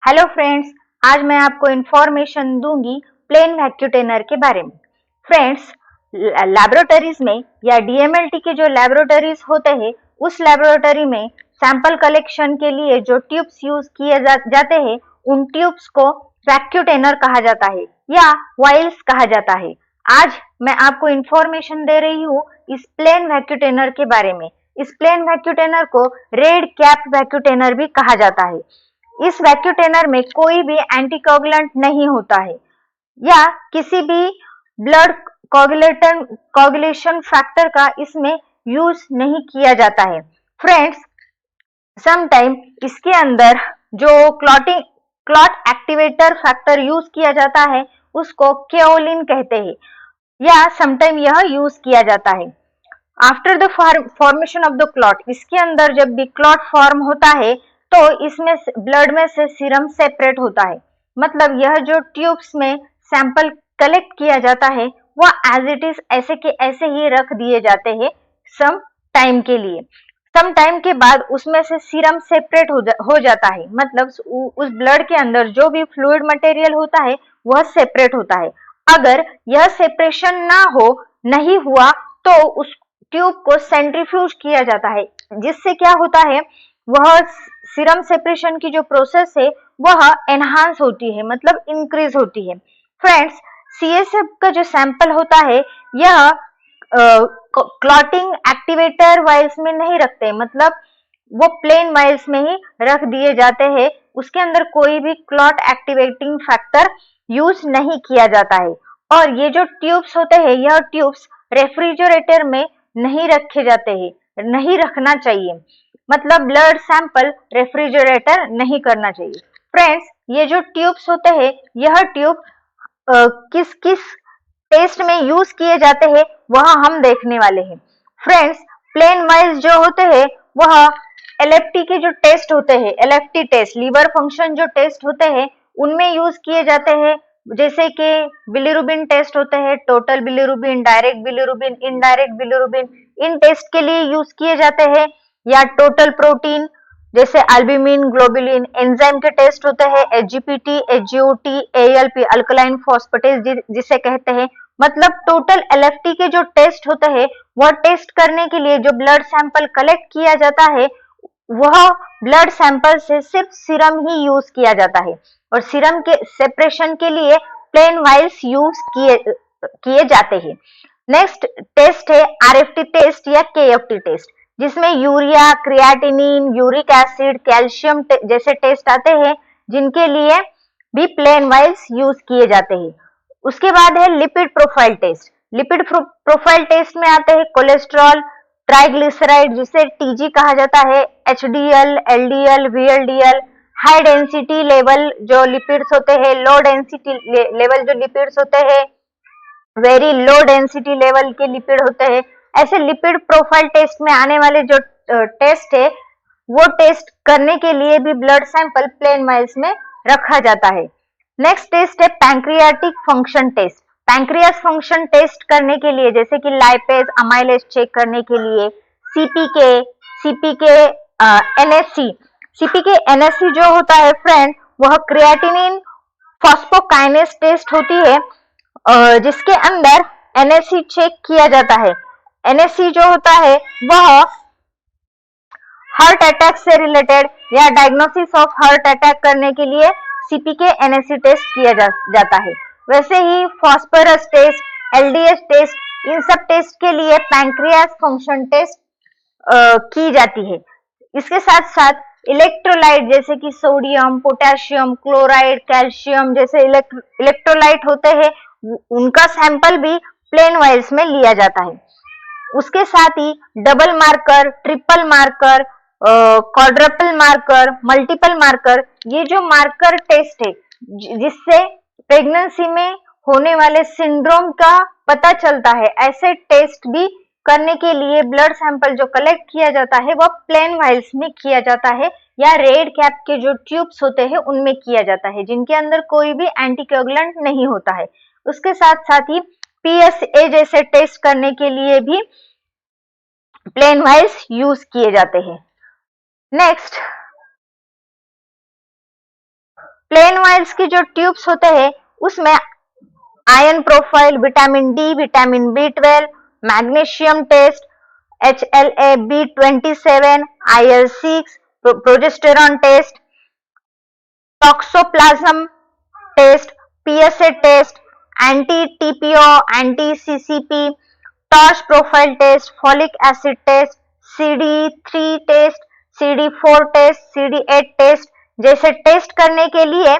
Hello friends, आज मैं आपको इंफॉर्मेशन दूंगी प्लेन वैक्यूटेनर के बारे में। फ्रेंड्स, लैबोरेटरीज में या डीएमएलटी के जो लैबोरेटरीज होते हैं उस लैबोरेटरी में सैंपल कलेक्शन के लिए जो ट्यूब्स यूज किए जाते हैं उन ट्यूब्स को वैक्यूटेनर कहा जाता है या वाइल्स कहा जाता है। आज मैं आपको इंफॉर्मेशन दे रही हूँ इस प्लेन वैक्यूटेनर के बारे में। इस प्लेन वैक्यूटेनर को रेड कैप वैक्यूटेनर भी कहा जाता है। इस वैक्यूटेनर में कोई भी एंटीकोगुलेंट नहीं होता है या किसी भी ब्लड कोगुलेशन फैक्टर का इसमें यूज नहीं किया जाता है। फ्रेंड्स, समटाइम इसके अंदर जो क्लॉट एक्टिवेटर फैक्टर यूज किया जाता है उसको केओलिन कहते हैं या समटाइम यह यूज किया जाता है। After the formation of the clot, इसके अंदर जब भी क्लॉट फॉर्म होता है तो इसमें ब्लड में से सीरम सेपरेट होता है। मतलब यह जो ट्यूब्स में सैंपल कलेक्ट किया जाता है वह एज इट इज ऐसे के ऐसे ही रख दिए जाते हैं सम टाइम के लिए। सम टाइम के बाद उसमें से सीरम सेपरेट हो जाता है। मतलब उस ब्लड के अंदर जो भी फ्लूइड मटेरियल होता है वह सेपरेट होता है। अगर यह सेपरेशन नहीं हुआ तो उस ट्यूब को सेंट्रीफ्यूज किया जाता है, जिससे क्या होता है, वह सीरम सेपरेशन की जो प्रोसेस है वह एनहांस होती है, मतलब इंक्रीज होती है। फ्रेंड्स, सीएसएफ का जो सैंपल होता है यह क्लॉटिंग एक्टिवेटर वाइल्स में नहीं रखते, मतलब वो प्लेन वाइल्स में ही रख दिए जाते हैं। उसके अंदर कोई भी क्लॉट एक्टिवेटिंग फैक्टर यूज नहीं किया जाता है। और ये जो ट्यूब्स होते हैं यह ट्यूब्स रेफ्रिजरेटर में नहीं रखे जाते हैं, नहीं रखना चाहिए। मतलब ब्लड सैंपल रेफ्रिजरेटर नहीं करना चाहिए। फ्रेंड्स, ये जो ट्यूब्स होते हैं यह ट्यूब किस किस टेस्ट में यूज किए जाते हैं वह हम देखने वाले हैं। फ्रेंड्स, प्लेन वाइल्स जो होते हैं वह एलएफटी के जो टेस्ट होते हैं, एलएफटी टेस्ट, लीवर फंक्शन जो टेस्ट होते हैं उनमें यूज किए जाते हैं। जैसे कि बिलिरुबिन टेस्ट होते हैं, total bilirubin, direct bilirubin, indirect bilirubin, इन टेस्ट के लिए यूज किए जाते हैं। या टोटल प्रोटीन जैसे एल्ब्यूमिन, ग्लोबुलिन, एंजाइम के टेस्ट होते हैं, SGPT, SGOT, ALP, alkaline phosphatase जिसे कहते हैं। मतलब टोटल एलएफटी के जो टेस्ट होते हैं वह टेस्ट करने के लिए जो ब्लड सैंपल कलेक्ट किया जाता है वह ब्लड सैंपल से सिर्फ सीरम ही यूज किया जाता है। और सीरम के सेपरेशन के लिए प्लेन वाइल्स यूज किए जाते हैं। नेक्स्ट टेस्ट है आरएफटी टेस्ट या केएफटी टेस्ट, जिसमें urea, creatinine, uric acid, calcium जैसे टेस्ट आते हैं, जिनके लिए भी प्लेन वाइल्स यूज किए जाते हैं। उसके बाद है lipid profile test. Lipid profile test में आते हैं कोलेस्ट्रॉल, ट्राइग्लिसराइड जिसे टीजी कहा जाता है, HDL, LDL, VLDL, high density level जो लिपिड्स होते हैं, लो डेंसिटी लेवल जो लिपिड्स होते हैं, वेरी लो डेंसिटी लेवल के लिपिड होते हैं। ऐसे लिपिड प्रोफाइल टेस्ट में आने वाले जो टेस्ट है वो टेस्ट करने के लिए भी ब्लड सैंपल प्लेन वाइल्स में रखा जाता है। नेक्स्ट टेस्ट है pancreatic function test. Pancreas function test करने के लिए जैसे कि लाइपेज, अमाइलेज चेक करने के लिए सीपीके, एनएससी जो होता है फ्रेंड, वह क्रिएटिनिन फॉस्फोकाइनेस टेस्ट होती है जिसके अंदर एनएससी चेक किया जाता है। एनएससी जो होता है वह हार्ट अटैक से रिलेटेड या डायग्नोसिस ऑफ हार्ट अटैक करने के लिए सीपीके एनएससी टेस्ट किया जाता है। वैसे ही फॉस्फोरस टेस्ट, एलडीएस टेस्ट, इन सब टेस्ट के लिए पैंक्रियास फंक्शन टेस्ट की जाती है। इसके साथ साथ इलेक्ट्रोलाइट जैसे कि सोडियम, पोटेशियम, क्लोराइड, कैल्शियम जैसे इलेक्ट्रोलाइट होते हैं, उनका सैंपल भी प्लेन वाइल्स में लिया जाता है। उसके साथ ही double marker, triple marker, quadruple marker, multiple marker, ये जो मार्कर टेस्ट है जिससे प्रेगनेंसी में होने वाले सिंड्रोम का पता चलता है, ऐसे टेस्ट भी करने के लिए ब्लड सैंपल जो कलेक्ट किया जाता है वह प्लेन वाइल्स में किया जाता है या रेड कैप के जो ट्यूब्स होते हैं उनमें किया जाता है, जिनके अंदर कोई भी एंटीकोगुलेंट नहीं होता है। उसके साथ साथ ही पीएसए जैसे टेस्ट करने के लिए भी प्लेन वाइल्स यूज किए जाते हैं। नेक्स्ट प्लेन वायल्स की जो ट्यूब्स होते हैं उसमें iron profile, vitamin D, vitamin B12, magnesium test, HLA-B27, IL-6, progesterone test, toxoplasma test, PSA test, एंटी-TPO, एंटी-CCP, torch profile test, folic acid test, CD3 test, CD4 test, CD8 test जैसे test करने के लिए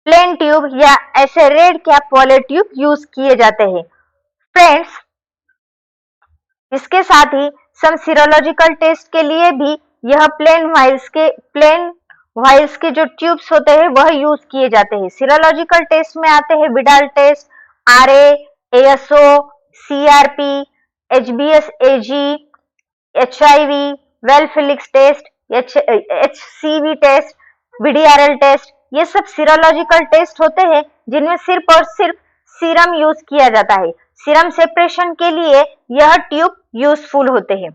प्लेन ट्यूब या ऐसे red cap वाले tube use किए जाते हैं। फ्रेंड्स, इसके साथ ही सम सीरोलॉजिकल टेस्ट के लिए भी यह प्लेन वायल्स के जो ट्यूब्स होते हैं वह यूज किए जाते हैं। सीरोलॉजिकल टेस्ट में आते हैं Widal test, RA, ASO, CRP, HBsAg, HIV, Weil Felix test, HCV test, VDRL test, ये सब सीरोलॉजिकल टेस्ट होते हैं जिनमें सिर्फ और सिर्फ सीरम यूज किया जाता है। सीरम सेपरेशन के लिए यह ट्यूब यूजफुल होते हैं।